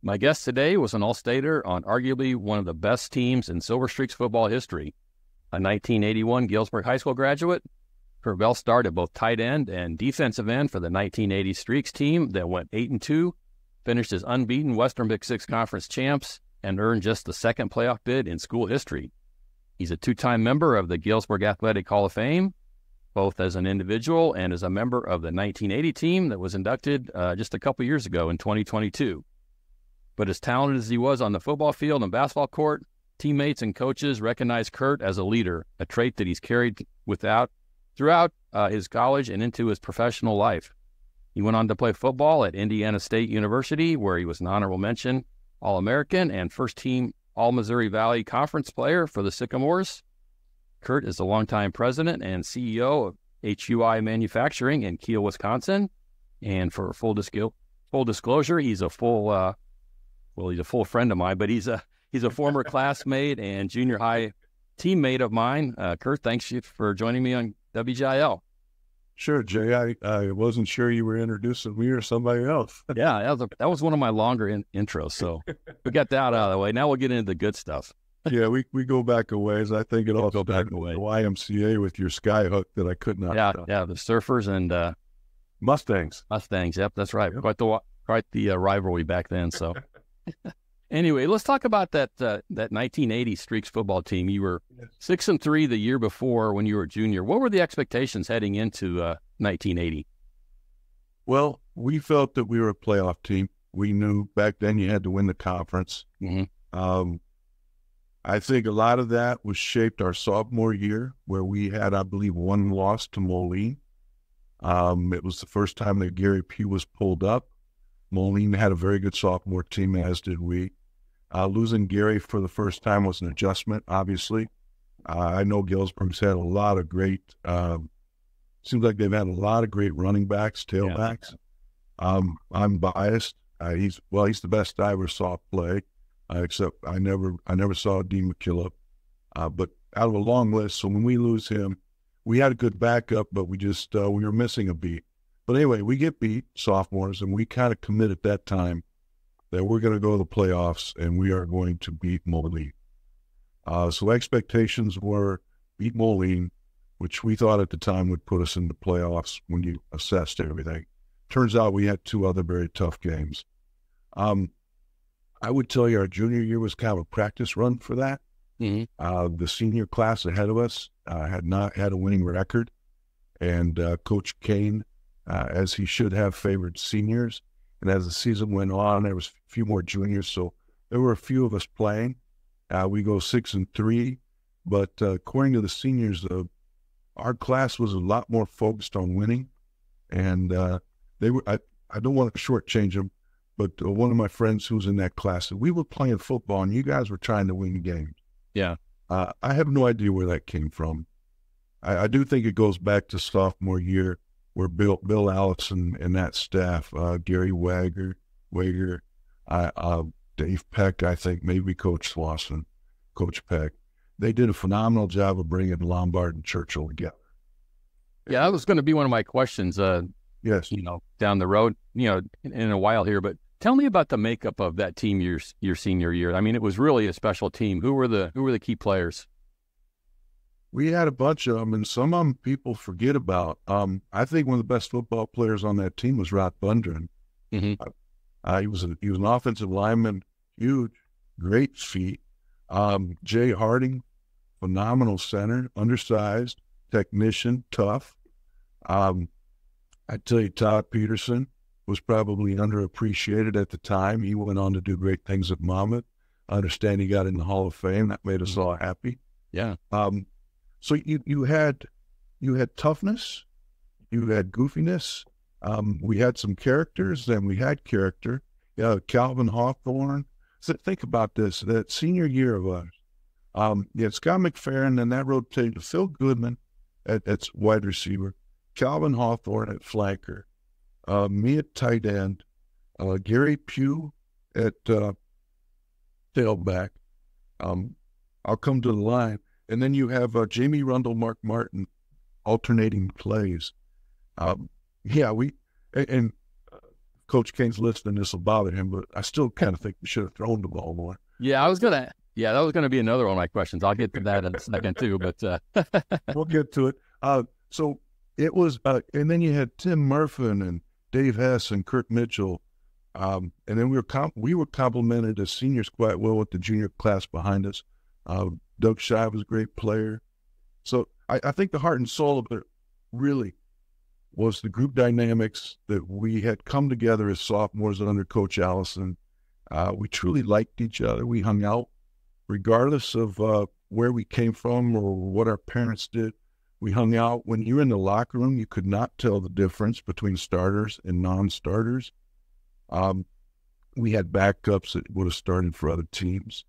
My guest today was an All-Stater on arguably one of the best teams in Silver Streaks football history. A 1981 Galesburg High School graduate, Kurt Bell started both tight end and defensive end for the 1980 Streaks team that went 8-2, finished as unbeaten Western Big Six Conference champs, and earned just the second playoff bid in school history. He's a two-time member of the Galesburg Athletic Hall of Fame, both as an individual and as a member of the 1980 team that was inducted just a couple years ago in 2022. But as talented as he was on the football field and basketball court, teammates and coaches recognized Kurt as a leader, a trait that he's carried throughout his college and into his professional life. He went on to play football at Indiana State University, where he was an honorable mention All-American and first-team All-Missouri Valley Conference player for the Sycamores. Kurt is the longtime president and CEO of HUI Manufacturing in Kiel, Wisconsin. And for full disclosure, he's a full friend of mine, but he's a former classmate and junior high teammate of mine. Kurt, thanks for joining me on WGIL. Sure, Jay. I wasn't sure you were introducing me or somebody else. Yeah, that was one of my longer intros, so we got that out of the way. Now we'll get into the good stuff. Yeah, we go back a ways. I think it all goes back to the YMCA with your skyhook that I could not. Yeah, the Surfers and Mustangs. Yep, that's right. Yep. Quite the rivalry back then. So anyway, let's talk about that 1980 Streaks football team. You were 6-3 the year before when you were a junior. What were the expectations heading into 1980? Well, we felt that we were a playoff team. We knew back then you had to win the conference. Mm-hmm. I think a lot of that was shaped our sophomore year, where we had, I believe, one loss to Moline. It was the first time that Gary Pugh was pulled up. Moline had a very good sophomore team, as did we. Losing Gary for the first time was an adjustment, obviously. I know Galesburg's had a lot of great, seems like they've had a lot of great running backs, tailbacks. Yeah. I'm biased. He's the best I ever saw play, except I never saw Dean McKillop. But out of a long list, so when we lose him, we had a good backup, but we were missing a beat. But anyway, we get beat, sophomores, and we kind of commit at that time that we're going to go to the playoffs and we are going to beat Moline. So expectations were beat Moline, which we thought at the time would put us in the playoffs when you assessed everything. Turns out we had two other very tough games. I would tell you our junior year was kind of a practice run for that. Mm-hmm. The senior class ahead of us had not had a winning record, and Coach Kane, as he should have, favored seniors. And as the season went on, there was a few more juniors, so there were a few of us playing. We go 6-3, but according to the seniors, our class was a lot more focused on winning, and they were. I don't want to shortchange them, but one of my friends who was in that class said, "We were playing football, and you guys were trying to win games." Yeah, I have no idea where that came from. I do think it goes back to sophomore year, where Bill Allison and that staff, Gary Wager, Dave Peck, I think, maybe Coach Slauson, Coach Peck, they did a phenomenal job of bringing Lombard and Churchill together. Yeah, that was going to be one of my questions. Yes, down the road, in a while here. But tell me about the makeup of that team your senior year. I mean, it was really a special team. Who were the key players? We had a bunch of them, and some of them people forget about. I think one of the best football players on that team was Rod Bundren. Mm-hmm. He was an offensive lineman, huge, great feet. Jay Harding, phenomenal center, undersized, technician, tough. I'd tell you Todd Peterson was probably underappreciated at the time. He went on to do great things at Monmouth. I understand he got in the Hall of Fame. That made us all happy. Yeah. So you had toughness, you had goofiness. We had some characters, and we had character. Calvin Hawthorne. So think about this: that senior year of ours. You had Scott McFerrin, and that rotated to Phil Goodman at wide receiver, Calvin Hawthorne at flanker, me at tight end, Gary Pugh at tailback. I'll come to the line. And then you have Jamie Rundle, Mark Martin alternating plays. Coach Kane's listening, this will bother him, but I still kind of think we should have thrown the ball more. Yeah, that was gonna be another one of my questions. I'll get to that in a second too, but we'll get to it. So it was, and then you had Tim Murphin and Dave Hess and Kirk Mitchell, and then we were complimented as seniors quite well with the junior class behind us. Doug Shive was a great player. So I think the heart and soul of it really was the group dynamics that we had come together as sophomores under Coach Allison. We truly liked each other. We hung out regardless of where we came from or what our parents did. We hung out. When you were in the locker room, you could not tell the difference between starters and non-starters. We had backups that would have started for other teams.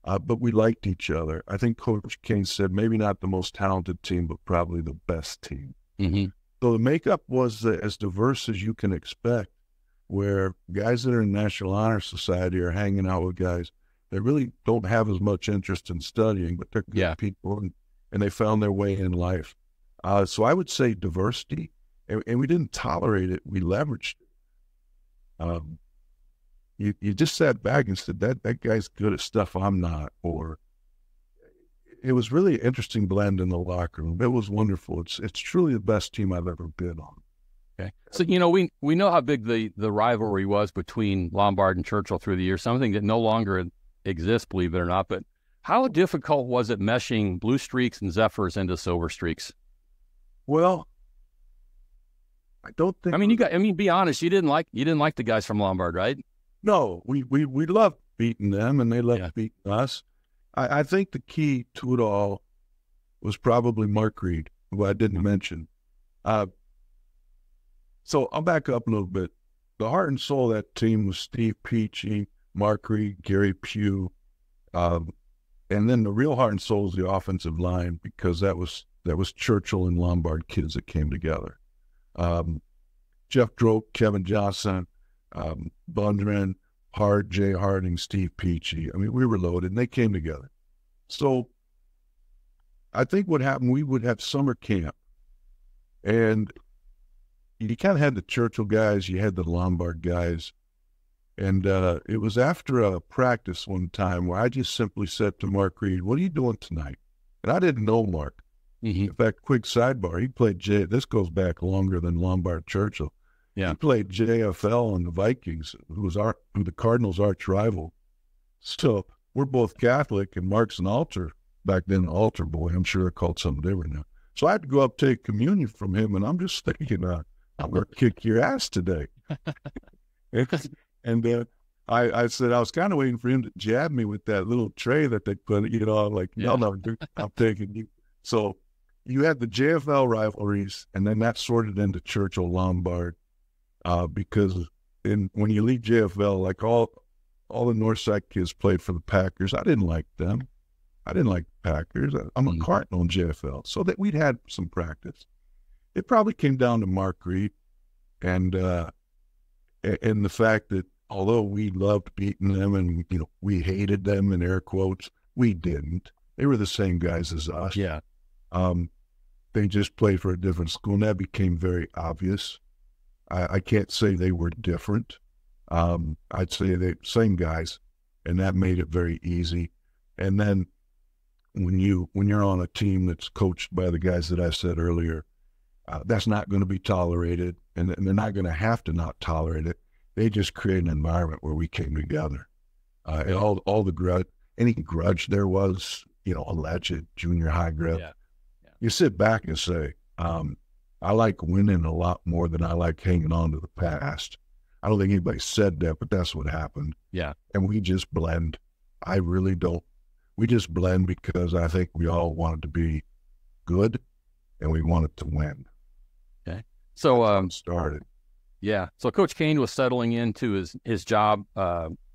But we liked each other. I think Coach Kane said maybe not the most talented team, but probably the best team. Mm-hmm. So the makeup was as diverse as you can expect, where guys that are in National Honor Society are hanging out with guys that really don't have as much interest in studying, but they're good people, and they found their way in life. So I would say diversity, and we didn't tolerate it. We leveraged it. You just sat back and said, that guy's good at stuff I'm not, or it was really an interesting blend in the locker room. It was wonderful. It's truly the best team I've ever been on. Okay. So, we know how big the rivalry was between Lombard and Churchill through the years, something that no longer exists, believe it or not. But how difficult was it meshing Blue Streaks and Zephyrs into Silver Streaks? Well, I don't think. Be honest. You didn't like the guys from Lombard, right? No, we loved beating them, and they loved beating us. I think the key to it all was probably Mark Reed, who I didn't mention. So I'll back up a little bit. The heart and soul of that team was Steve Peachy, Mark Reed, Gary Pugh, and then the real heart and soul is the offensive line, because that was Churchill and Lombard kids that came together. Jeff Droke, Kevin Johnson, Bundren, Hart, Jay Harding, Steve Peachy. I mean, we were loaded, and they came together. So I think what happened, we would have summer camp, and you kind of had the Churchill guys, you had the Lombard guys, and it was after a practice one time where I just simply said to Mark Reed, "What are you doing tonight?" And I didn't know Mark. Mm-hmm. In fact, quick sidebar, he played this goes back longer than Lombard Churchill. Yeah. He played JFL on the Vikings, who the Cardinals' arch rival. So we're both Catholic, and Mark's an altar, back then, an altar boy. I'm sure they're called something different now. So I had to go up take communion from him, and I'm just thinking, I'm going to kick your ass today. and I said, I was kind of waiting for him to jab me with that little tray that they put, no, dude, I'm taking you. So you had the JFL rivalries, and then that sorted into Churchill Lombard. Because when you leave JFL, like all the Northside kids played for the Packers. I didn't like them. I didn't like the Packers. I'm a Cardinal in JFL, so that we'd had some practice. It probably came down to Mark Reed and the fact that although we loved beating them and we hated them in air quotes, we didn't. They were the same guys as us. Yeah. They just played for a different school, and that became very obvious. I can't say they were different. I'd say they same guys, and that made it very easy. And then when you're on a team that's coached by the guys that I said earlier, that's not going to be tolerated, and they're not going to have to not tolerate it. They just create an environment where we came together. And all the grudge, any grudge there was, alleged junior high grudge. Yeah. You sit back and say, I like winning a lot more than I like hanging on to the past. I don't think anybody said that, but that's what happened. Yeah. And we just blend. I really don't. We just blend because I think we all wanted to be good and we wanted to win. Okay. So started. Yeah. So Coach Kane was settling into his job.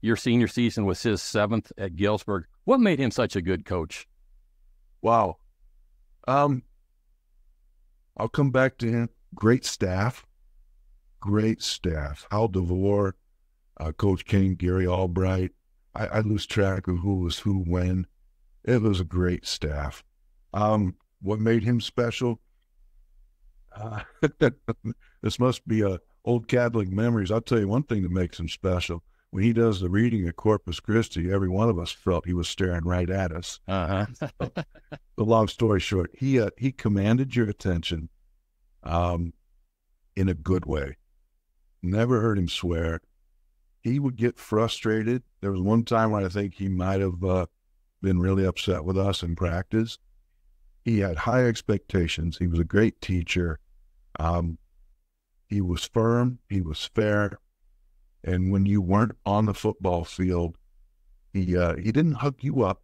Your senior season was his 7th at Galesburg. What made him such a good coach? Wow. I'll come back to him. Great staff. Hal DeVore, Coach Kane, Gary Albright. I lose track of who was who when. It was a great staff. What made him special? This must be a old Catholic memories. I'll tell you one thing that makes him special. When he does the reading at Corpus Christi, every one of us felt he was staring right at us. The long story short, he commanded your attention in a good way. Never heard him swear. He would get frustrated. There was one time when I think he might have been really upset with us in practice. He had high expectations. He was a great teacher. He was firm. He was fair. And when you weren't on the football field, he didn't hug you up,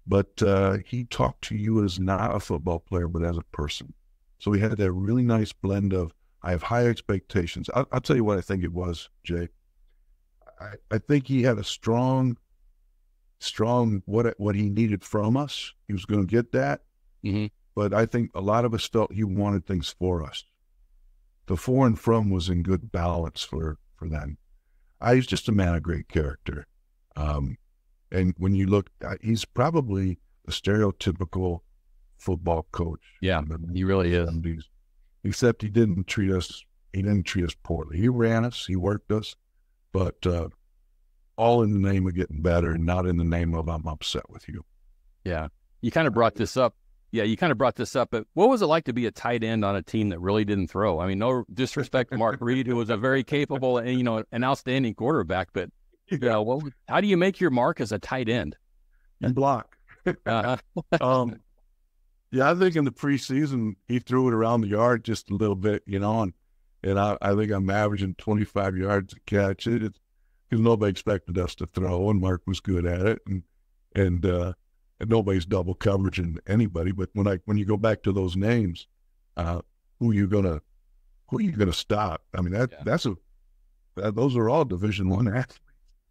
but he talked to you as not a football player, but as a person. So he had that really nice blend of, I have high expectations. I'll tell you what I think it was, Jay. I think he had a strong what he needed from us. He was going to get that. Mm-hmm. But I think a lot of us felt he wanted things for us. The for and from was in good balance for them. He's just a man of great character. And when you look, he's probably the stereotypical football coach. Yeah, he really is. Except he didn't treat us poorly. He ran us, he worked us, but all in the name of getting better, and not in the name of I'm upset with you. Yeah. You kind of brought this up. But what was it like to be a tight end on a team that really didn't throw? I mean, no disrespect to Mark Reed, who was a very capable and, an outstanding quarterback, but how do you make your mark as a tight end? And block. Yeah, I think in the preseason, he threw it around the yard just a little bit, and I think I'm averaging 25 yards a catch. Because nobody expected us to throw, and Mark was good at it, and nobody's double coveraging anybody. But when you go back to those names, who are you gonna stop? I mean, those are all Division I athletes.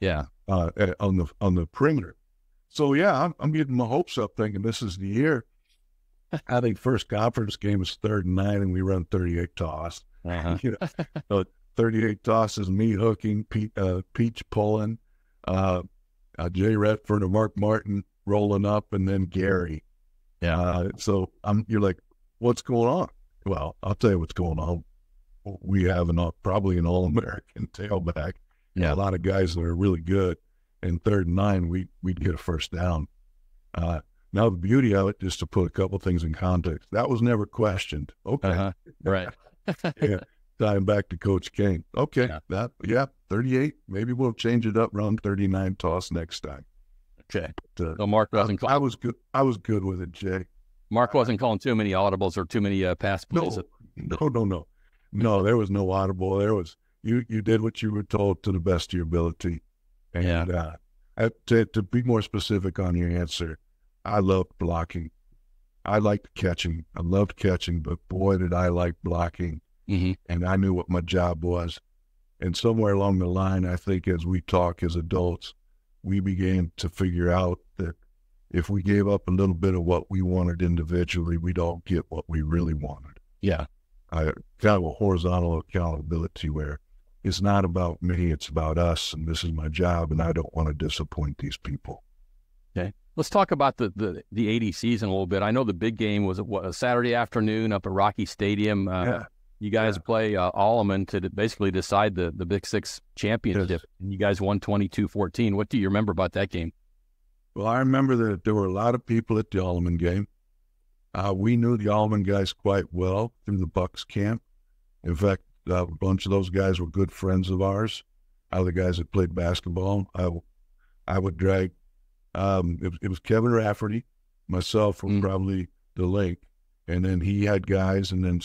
Yeah. On the perimeter. So yeah, I'm getting my hopes up, thinking this is the year. I think first conference game is 3rd and 9, and we run 38 toss. So 38 tosses, me hooking, Peach pulling, Jay Redford and Mark Martin rolling up, and then Gary. Yeah. So you're like, what's going on? Well, I'll tell you what's going on. We have probably an All-American tailback. Yeah. A lot of guys that are really good. And 3rd and 9, we'd get a first down. Now the beauty of it, just to put a couple things in context, that was never questioned. Okay. Right. Yeah. Tying back to Coach Kane. Okay. 38. Maybe we'll change it up, run 39 toss next time. Okay. So Mark wasn't I was good. I was good with it, Jay. Mark wasn't calling too many audibles or too many pass plays. No. No, there was no audible. There was you did what you were told to the best of your ability. And to be more specific on your answer, I loved blocking. I liked catching. I loved catching, but boy, did I like blocking. Mm-hmm. And I knew what my job was. And somewhere along the line, I think as we talk as adults, we began to figure out that if we gave up a little bit of what we wanted individually, we'd all get what we really wanted. Yeah. Kind of a horizontal accountability where it's not about me, it's about us, and this is my job, and I don't want to disappoint these people. Okay. Let's talk about the 80 season a little bit. I know the big game was a Saturday afternoon up at Rocky Stadium. You guys play Alman to basically decide the Big Six championship, and you guys won 22-14. What do you remember about that game? Well, I remember that there were a lot of people at the Alman game. We knew the Alman guys quite well through the Bucks camp. In fact, a bunch of those guys were good friends of ours. The guys that played basketball. I would drag. It was Kevin Rafferty, myself were probably the link, and then he had guys, and then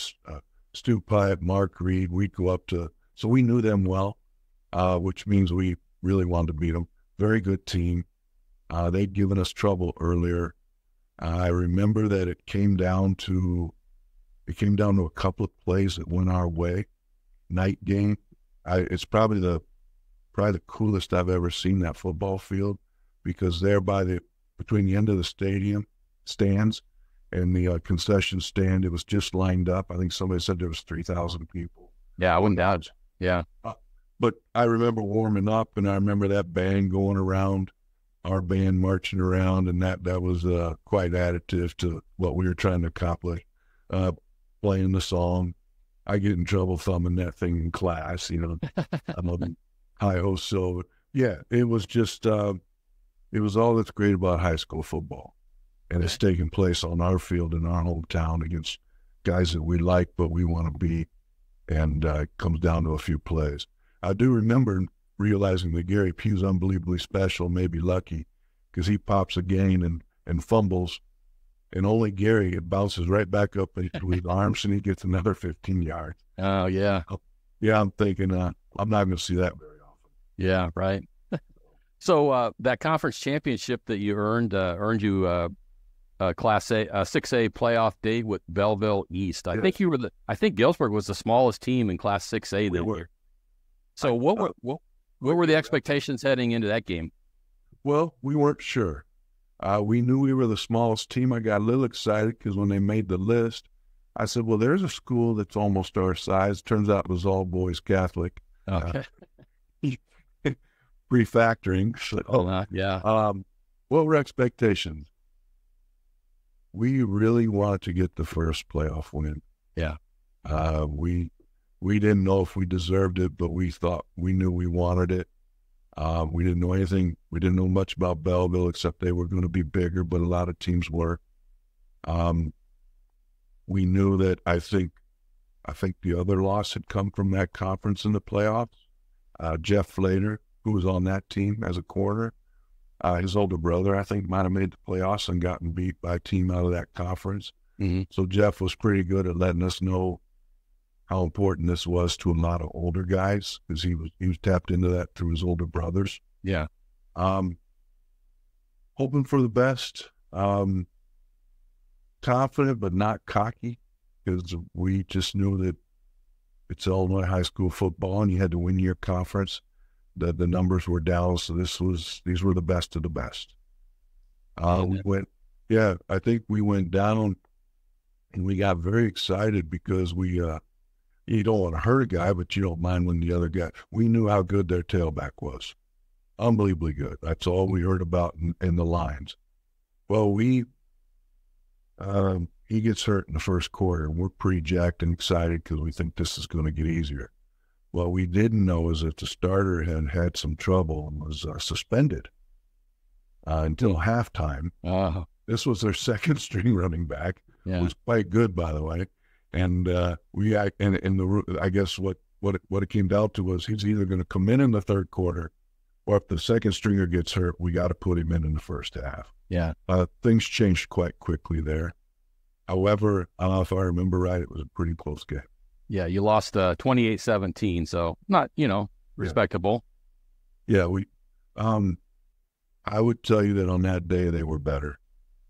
Stu Pyatt, Mark Reed. We'd go up to, so we knew them well, which means we really wanted to beat them. Very good team. They'd given us trouble earlier. I remember that it came down to a couple of plays that went our way. Night game. It's probably the coolest I've ever seen that football field, because there between the end of the stadium stands and the concession stand, it was just lined up. I think somebody said there was 3,000 people. Yeah, I wouldn't doubt. Yeah. But I remember warming up, and I remember that band going around, our band marching around, and that was quite additive to what we were trying to accomplish, playing the song. I get in trouble thumbing that thing in class, I'm a high-ho. So, yeah, it was just, it was all that's great about high school football. And it's taking place on our field in our hometown against guys that we like, but we want to beat. And it comes down to a few plays. I do remember realizing that Gary Pugh's unbelievably special, maybe lucky, because he pops a gain and fumbles. And only Gary, it bounces right back up into his arms, and he gets another 15 yards. Oh, yeah. Yeah, I'm thinking I'm not going to see that very often. Yeah, right. So that conference championship that you earned you Class A, 6A playoff date with Belleville East. I think Galesburg was the smallest team in Class 6A that year. So what were the expectations heading into that game? Well, we weren't sure. We knew we were the smallest team. I got a little excited because when they made the list, I said, well, there's a school that's almost our size. Turns out it was all boys Catholic. Okay. Pre-factoring. So, yeah. What were expectations? We really wanted to get the first playoff win. Yeah. We didn't know if we deserved it, but we knew we wanted it. We didn't know anything. We didn't know much about Belleville except they were going to be bigger, but a lot of teams were. We knew that I think the other loss had come from that conference in the playoffs. Jeff Flater, who was on that team as a corner, his older brother, I think, might have made the playoffs and gotten beat by a team out of that conference. Mm-hmm. So Jeff was pretty good at letting us know how important this was to a lot of older guys because he was tapped into that through his older brothers. Yeah. Hoping for the best. Confident but not cocky because we just knew that it's Illinois high school football and you had to win your conference. The numbers were down, so these were the best of the best. I think we went down and we got very excited because you don't want to hurt a guy, but you don't mind when the other guy. We knew how good their tailback was, unbelievably good. That's all we heard about in the lines. Well, he gets hurt in the first quarter, and we're pretty jacked and excited because we think this is going to get easier. What we didn't know is that the starter had some trouble and was suspended until halftime. This was their second string running back. Yeah. It was quite good, by the way. And I guess what it came down to was he's either going to come in the third quarter, or if the second stringer gets hurt, we got to put him in the first half. Yeah. Things changed quite quickly there. However, I don't know if I remember right, it was a pretty close game. Yeah, you lost 28-17, so not, respectable. Yeah, I would tell you that on that day they were better.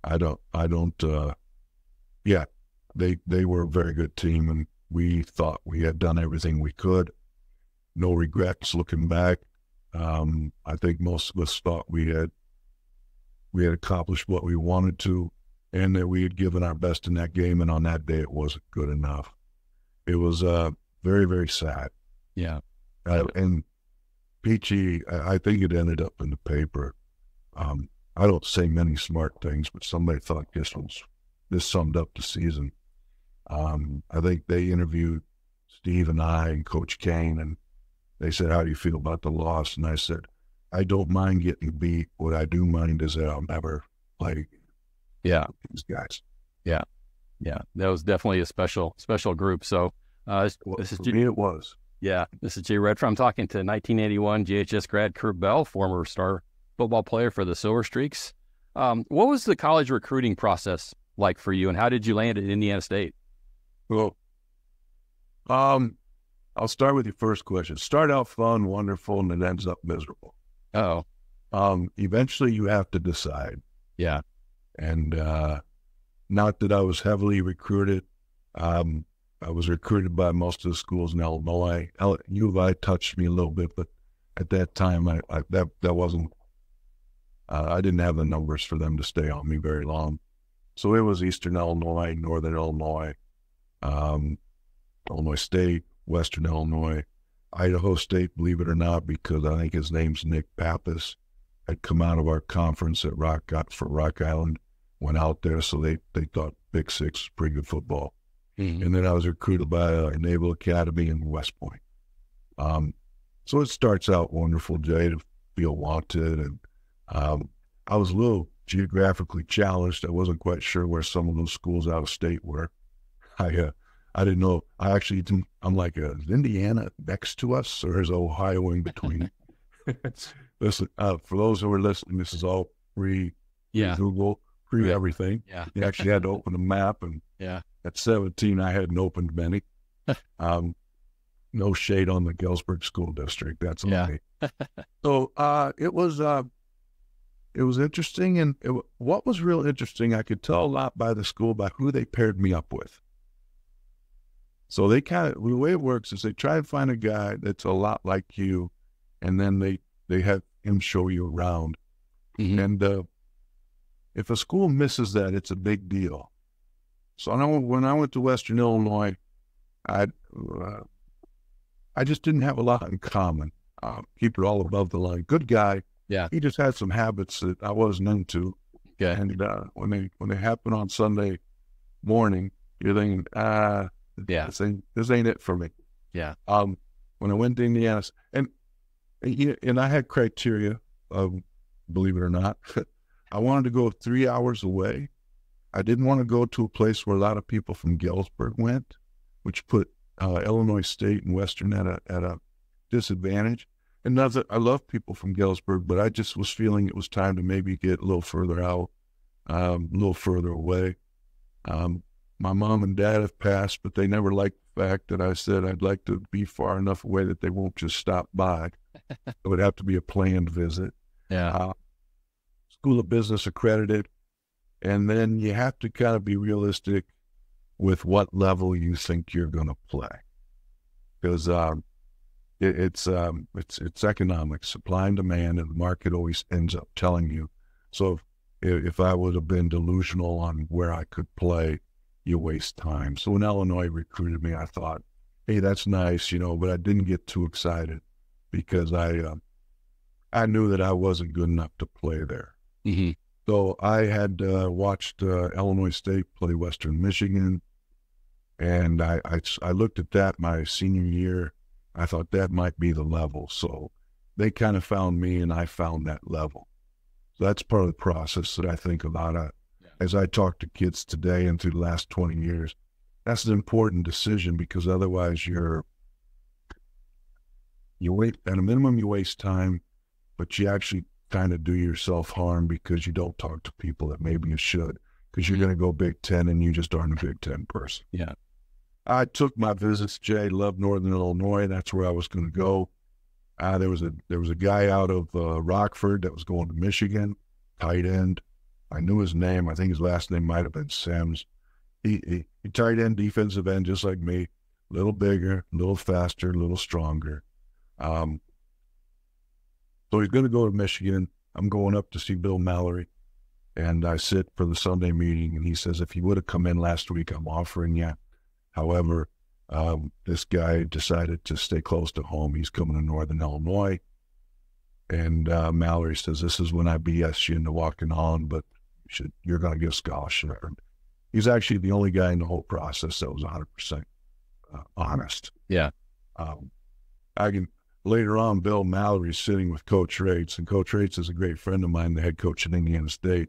They were a very good team, and we thought we had done everything we could. No regrets looking back. I think most of us thought we had accomplished what we wanted to, and that we had given our best in that game, and on that day it wasn't good enough. It was very, very sad. Yeah. And Peachy, I think it ended up in the paper. I don't say many smart things, but somebody thought this summed up the season. I think they interviewed Steve and I and Coach Kane, and they said, how do you feel about the loss? And I said, I don't mind getting beat. What I do mind is that I'll never play these guys. Yeah. Yeah. That was definitely a special group. So this is for me, it was. Yeah. This is Jay Redford. I'm talking to 1981 GHS grad Kurt Bell, former star football player for the Silver Streaks. What was the college recruiting process like for you, and how did you land at Indiana State? Well, I'll start with your first question. Start out fun, wonderful, and it ends up miserable. Oh. Eventually you have to decide. Yeah. And not that I was heavily recruited. I was recruited by most of the schools in Illinois. U of I touched me a little bit, but at that time, that wasn't. I didn't have the numbers for them to stay on me very long. So it was Eastern Illinois, Northern Illinois, Illinois State, Western Illinois, Idaho State, believe it or not, because I think his name's Nick Pappas, had come out of our conference at Rock Island, went out there, so they thought Big Six was pretty good football. And then I was recruited by Naval Academy in West Point. So it starts out wonderful, Jay, to feel wanted. And I was a little geographically challenged. I wasn't quite sure where some of those schools out of state were. I didn't know. I'm like, is Indiana next to us, or is Ohio in between? Listen, for those who are listening, this is all pre-Google, pre-everything. Yeah. You actually had to open a map, and at 17, I hadn't opened many. No shade on the Galesburg School District. That's okay. So it was interesting, and what was real interesting, I could tell a lot by the school by who they paired me up with. So the way it works is they try to find a guy that's a lot like you, and then they have him show you around. And if a school misses that, it's a big deal. So when I went to Western Illinois, I just didn't have a lot in common. Keep it all above the line. Good guy. Yeah. He just had some habits that I wasn't into. Okay. And when they happen on Sunday morning, you're thinking, this ain't it for me. Yeah. When I went to Indiana, and I had criteria, believe it or not. I wanted to go 3 hours away. I didn't want to go to a place where a lot of people from Galesburg went, which put Illinois State and Western at a disadvantage. And not that I love people from Galesburg, but I just was feeling it was time to maybe get a little further out, a little further away. My mom and dad have passed, but they never liked the fact that I said I'd like to be far enough away that they won't just stop by. It would have to be a planned visit. Yeah. School of Business accredited. And then you have to kind of be realistic with what level you think you're going to play. Because it's economics, supply and demand, and the market always ends up telling you. So if I would have been delusional on where I could play, you waste time. So when Illinois recruited me, I thought, hey, that's nice, but I didn't get too excited because I knew that I wasn't good enough to play there. So I had watched Illinois State play Western Michigan, and I looked at that my senior year. I thought that might be the level. So they kind of found me, and I found that level. So that's part of the process that I think about. As I talk to kids today and through the last 20 years, that's an important decision, because otherwise you wait, at a minimum, you waste time, but you actually kind of do yourself harm because you don't talk to people that maybe you should, because you're going to go Big Ten and you just aren't a Big Ten person. Yeah. I took my visits, Jay, loved Northern Illinois. That's where I was going to go. There was a guy out of Rockford that was going to Michigan, tight end. I knew his name. I think his last name might have been Sims. He tight end, defensive end, just like me. A little bigger, a little faster, a little stronger. So he's going to go to Michigan. I'm going up to see Bill Mallory, and I sit for the Sunday meeting, and he says, if you would have come in last week, I'm offering you. However, this guy decided to stay close to home. He's coming to Northern Illinois. And Mallory says, this is when I BS you into walking on, but you're going to get a scholarship. He's actually the only guy in the whole process that was 100% honest. Yeah. Later on, Bill Mallory's sitting with Coach Rates, and Coach Rates is a great friend of mine, the head coach at Indiana State.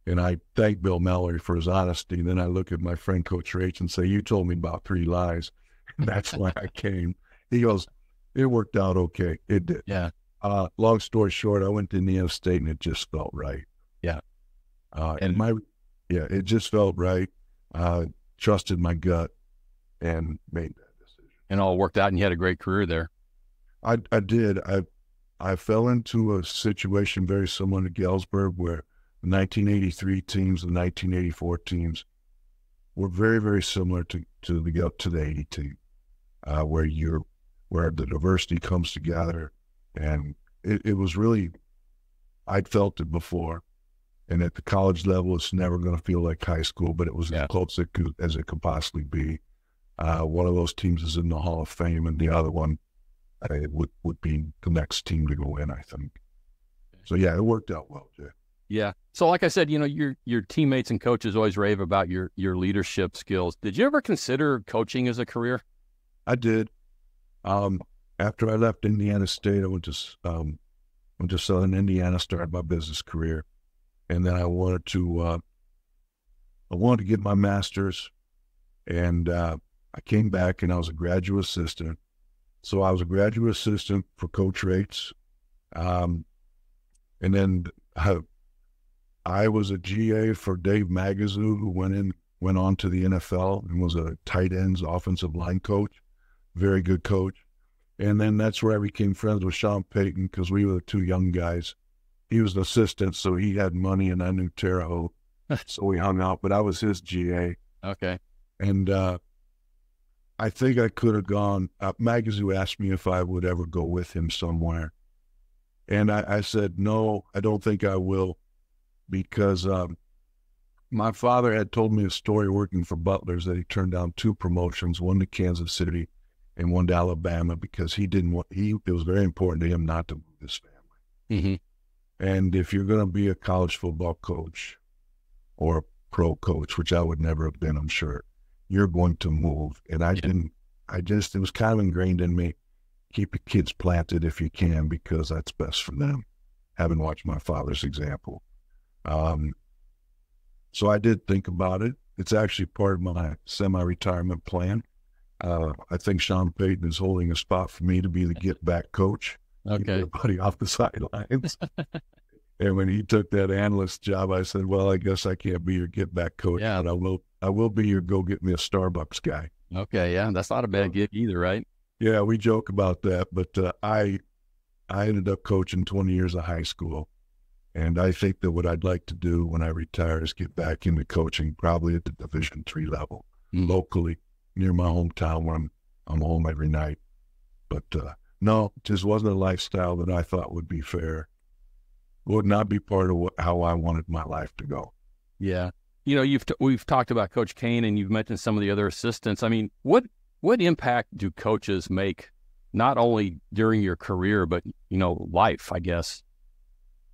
And I thank Bill Mallory for his honesty. Then I look at my friend Coach Rates and say, you told me about 3 lies. And that's why I came. He goes, it worked out okay. It did. Yeah. Long story short, I went to Indiana State and it just felt right. Yeah. It just felt right. Trusted my gut and made that decision. And all worked out, and you had a great career there. I did. I fell into a situation very similar to Galesburg, where the 1983 teams, the 1984 teams were very, very similar to the 80 team, where the diversity comes together. And it was really, I'd felt it before. And at the college level, it's never going to feel like high school, but it was as close as it could possibly be. One of those teams is in the Hall of Fame, and the other one would be the next team to go in, I think. So, yeah, it worked out well, Jay. Yeah. So like I said, your teammates and coaches always rave about your leadership skills. Did you ever consider coaching as a career? I did. After I left Indiana State, I went to Southern Indiana, started my business career, and then I wanted to get my master's, and I came back and I was a graduate assistant. So I was a graduate assistant for Coach Rates, and then I was a GA for Dave Magazoo, who went on to the NFL and was a tight ends offensive line coach, very good coach. And then that's where I became friends with Sean Payton, because we were the two young guys. He was an assistant, so he had money, and I knew Terre Haute. So we hung out, but I was his GA. Okay. And I think I could have gone. Magazoo asked me if I would ever go with him somewhere. And I said, no, I don't think I will, because my father had told me a story working for Butlers that he turned down 2 promotions, one to Kansas City and one to Alabama, because it was very important to him not to move his family. Mm-hmm. And if you're going to be a college football coach or a pro coach, which I would never have been, I'm sure, you're going to move. And it was kind of ingrained in me, keep your kids planted if you can, because that's best for them, having watched my father's example. So I did think about it. It's actually part of my semi-retirement plan. I think Sean Payton is holding a spot for me to be the get-back coach. Okay. Keep everybody off the sidelines. And when he took that analyst job, I said, well, I guess I can't be your get-back coach, but I will be your go-get-me-a-Starbucks guy. Okay, yeah, that's not a bad gig either, right? Yeah, we joke about that, but I ended up coaching 20 years of high school, and I think that what I'd like to do when I retire is get back into coaching, probably at the Division III level, locally, near my hometown, where I'm home every night. But no, it just wasn't a lifestyle that I thought would be fair. Would not be part of how I wanted my life to go. Yeah. We've talked about Coach Kane, and you've mentioned some of the other assistants. I mean, what impact do coaches make, not only during your career, but, life, I guess?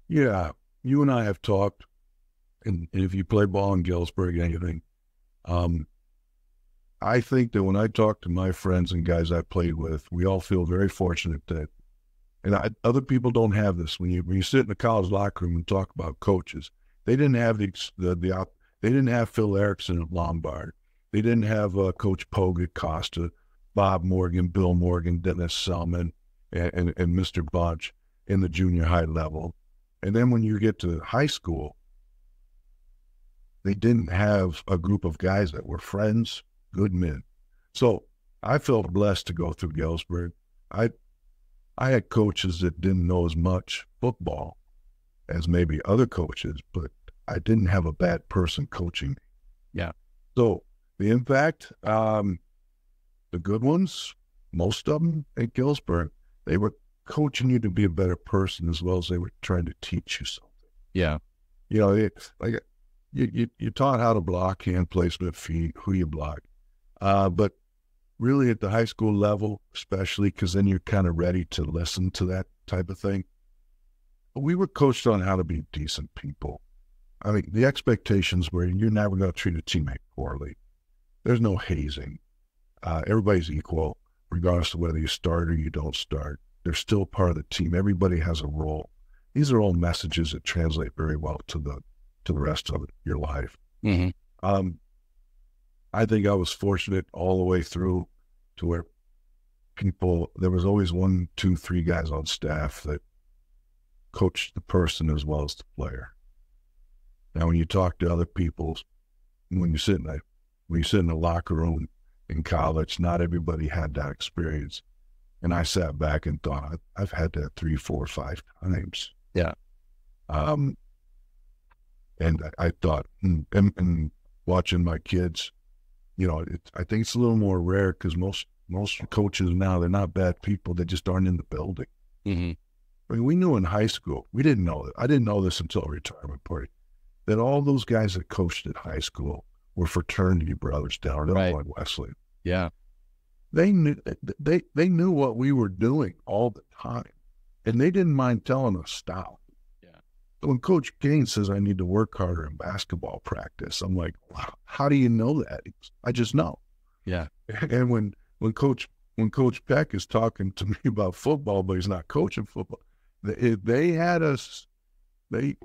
Yeah. You and I have talked, and if you play ball in Galesburg, anything, I think that when I talk to my friends and guys I played with, we all feel very fortunate that, and other people don't have this. When you sit in the college locker room and talk about coaches, they didn't have they didn't have Phil Erickson at Lombard. They didn't have Coach Pogue at Costa, Bob Morgan, Bill Morgan, Dennis Selman, and Mr. Bunch in the junior high level. And then when you get to high school, they didn't have a group of guys that were friends, good men. So I felt blessed to go through Galesburg. I had coaches that didn't know as much football as maybe other coaches, but I didn't have a bad person coaching me. Yeah. So the impact, the good ones, most of them at Galesburg, they were coaching you to be a better person as well as they were trying to teach you something. Yeah. It's like you taught how to block, hand placement, feet, who you block. But really at the high school level, especially, because then you're kind of ready to listen to that type of thing. We were coached on how to be decent people. I mean, the expectations were you're never going to treat a teammate poorly. There's no hazing. Everybody's equal, regardless of whether you start or you don't start. They're still part of the team. Everybody has a role. These are all messages that translate very well to the rest of your life. Mm-hmm. I think I was fortunate all the way through to where there was always 1, 2, 3 guys on staff that coached the person as well as the player. Now, when you talk to other people, when you sit in the locker room in college, not everybody had that experience. And I sat back and thought, I've had that 3, 4, 5 times. Yeah. And I thought, and watching my kids, I think it's a little more rare because most coaches now, they're not bad people. They just aren't in the building. Mm-hmm. I mean, we knew in high school, we didn't know that. I didn't know this until a retirement party, that all those guys that coached at high school were fraternity brothers down at Illinois Wesleyan. Yeah. They knew what we were doing all the time, and they didn't mind telling us stop. Yeah. when Coach Kane says I need to work harder in basketball practice, I'm like, wow, how do you know that? I just know. Yeah. And when Coach Peck is talking to me about football, but he's not coaching football, they had us right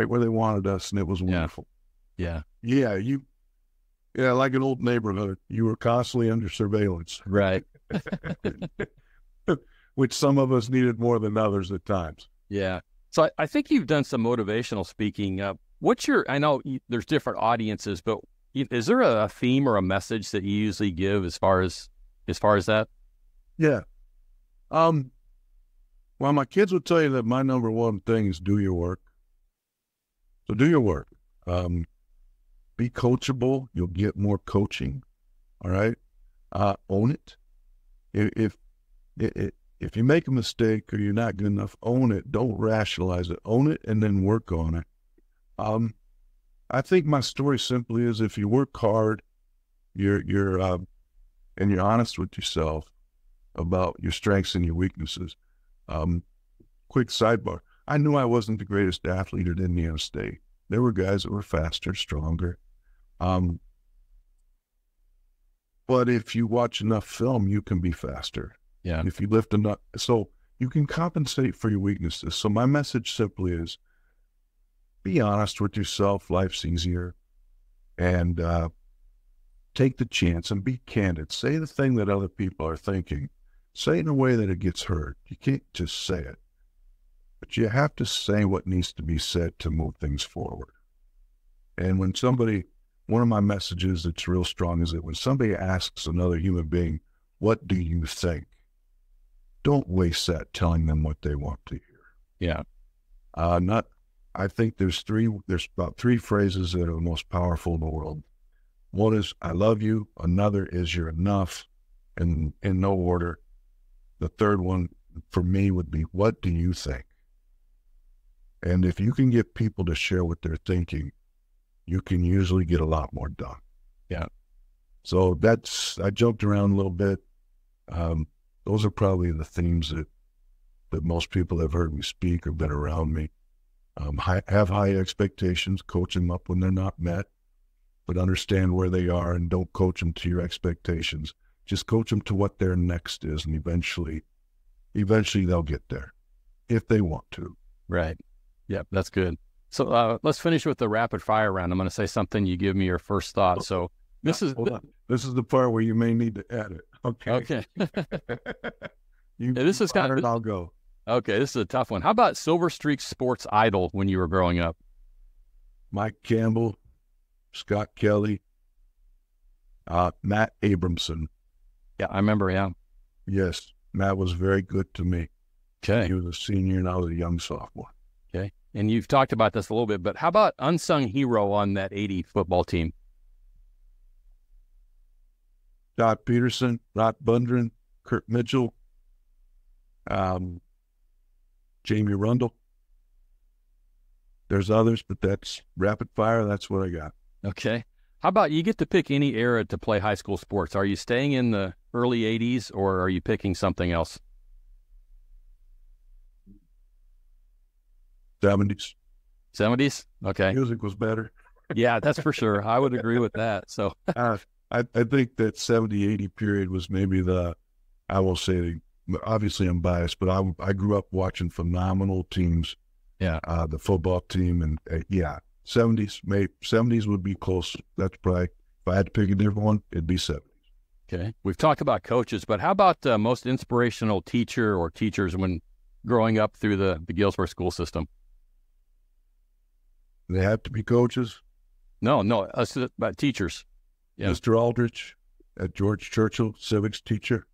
where they wanted us, and it was wonderful. Yeah. Yeah. Like an old neighborhood, you were constantly under surveillance. Right. Which some of us needed more than others at times. Yeah. So I think you've done some motivational speaking. I know there's different audiences, but is there a theme or a message that you usually give as far as that? Yeah. Well, my kids would tell you that my number one thing is do your work. So do your work. Be coachable. You'll get more coaching. All right. Own it. If you make a mistake or you're not good enough, own it. Don't rationalize it. Own it and then work on it. I think my story simply is if you work hard, and you're honest with yourself about your strengths and your weaknesses. Quick sidebar. I knew I wasn't the greatest athlete at Indiana State. There were guys that were faster, stronger. But if you watch enough film, you can be faster. Yeah. If you lift enough, so you can compensate for your weaknesses. So my message simply is be honest with yourself. Life's easier. And take the chance and be candid. Say the thing that other people are thinking. Say it in a way that it gets heard. You can't just say it. But you have to say what needs to be said to move things forward. And when one of my messages that's real strong is that when somebody asks another human being, what do you think? Don't waste that telling them what they want to hear. Yeah. I think there's about three phrases that are the most powerful in the world. One is, I love you. Another is, you're enough, and in no order. The third one for me would be, what do you think? And if you can get people to share what they're thinking, you can usually get a lot more done. Yeah. So I jumped around a little bit. Those are probably the themes that most people have heard me speak or been around me. Have high expectations, coach them up when they're not met, but understand where they are and don't coach them to your expectations. Just coach them to what their next is, and eventually they'll get there if they want to. Right. Yeah, that's good. So let's finish with the rapid fire round. I'm going to say something. You give me your first thought. So this is the part where you may need to add it. Okay. This is kind of. I'll go. Okay, this is a tough one. How about Silver Streaks sports idol when you were growing up? Mike Campbell, Scott Kelly, Matt Abramson. Yeah, I remember. Yeah. Yes, Matt was very good to me. Okay. He was a senior and I was a young sophomore. Okay. And you've talked about this a little bit, but how about unsung hero on that 80 football team? Scott Peterson, Rod Bundren, Kurt Mitchell, Jamie Rundle. There's others, but that's rapid fire. That's what I got. Okay. How about you get to pick any era to play high school sports? Are you staying in the early 80s or are you picking something else? 70s. 70s? Okay. Music was better. Yeah, that's for sure. I would agree with that. So I think that 70-80 period was maybe I will say, obviously I'm biased, but I grew up watching phenomenal teams. Yeah. The football team and 70s would be close. That's probably, if I had to pick a different one, it'd be 70s. Okay. We've talked about coaches, but how about most inspirational teacher or teachers when growing up through the Galesburg school system? They have to be coaches? No, us about teachers. Yeah. Mr. Aldrich at George Churchill, civics teacher,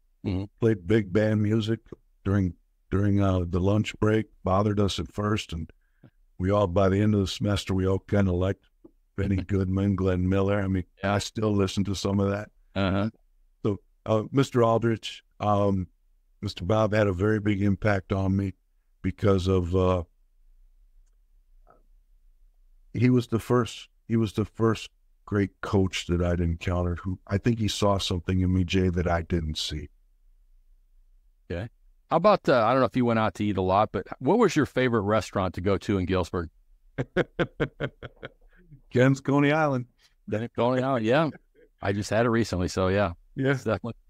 played big band music during the lunch break, bothered us at first, and we all, by the end of the semester, we all kind of liked Benny Goodman, Glenn Miller. I mean, I still listen to some of that. Uh-huh. So Mr. Aldrich, Mr. Bob had a very big impact on me because of he was the first great coach that I'd encountered who I think he saw something in me, Jay, that I didn't see. Okay. How about, I don't know if you went out to eat a lot, but what was your favorite restaurant to go to in Galesburg? Ken's Coney Island. Coney Island, yeah. I just had it recently, so yeah. Yeah. It's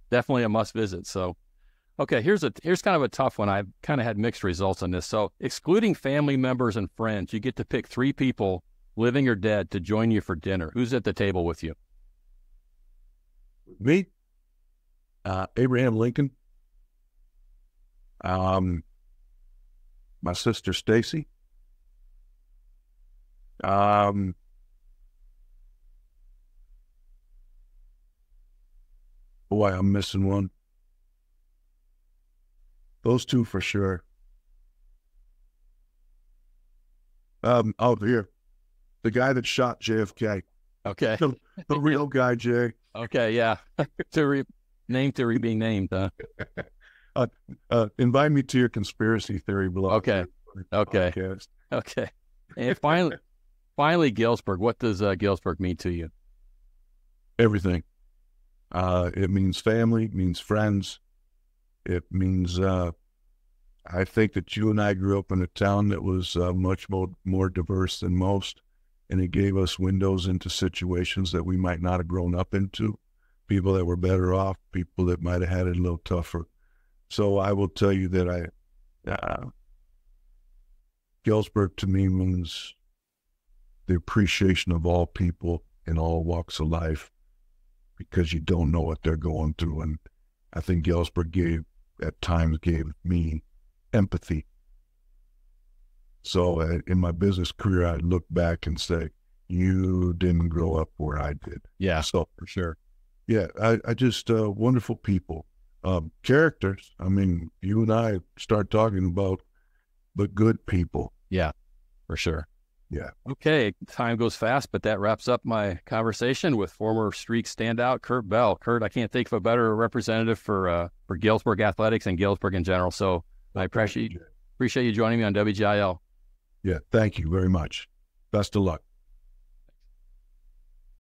definitely a must visit. So, okay, here's kind of a tough one. I've kind of had mixed results on this. So, excluding family members and friends, you get to pick 3 people, living or dead, to join you for dinner. Who's at the table with you? Me, Abraham Lincoln, my sister Stacy, boy, I'm missing one. Those 2 for sure. Oh, here, the guy that shot JFK. Okay. The real guy, Jay. Okay, yeah. Being named. Invite me to your conspiracy theory blog. Okay. Podcast. Okay. And finally, Galesburg. What does Galesburg mean to you? Everything. It means family, it means friends. It means, I think that you and I grew up in a town that was much more diverse than most, and it gave us windows into situations that we might not have grown up into, people that were better off, people that might have had it a little tougher. So I will tell you that Galesburg to me means the appreciation of all people in all walks of life, because you don't know what they're going through. And I think Galesburg at times gave me empathy. So in my business career, I look back and say, you didn't grow up where I did. Yeah, so for sure. Yeah, I just, wonderful people. Characters. I mean, you and I start talking about the good people. Yeah, for sure. Yeah. Okay, time goes fast, but that wraps up my conversation with former Streaks standout Kurt Bell. Kurt, I can't think of a better representative for Galesburg athletics and Galesburg in general. So I appreciate you joining me on WGIL. Yeah, thank you very much. Best of luck.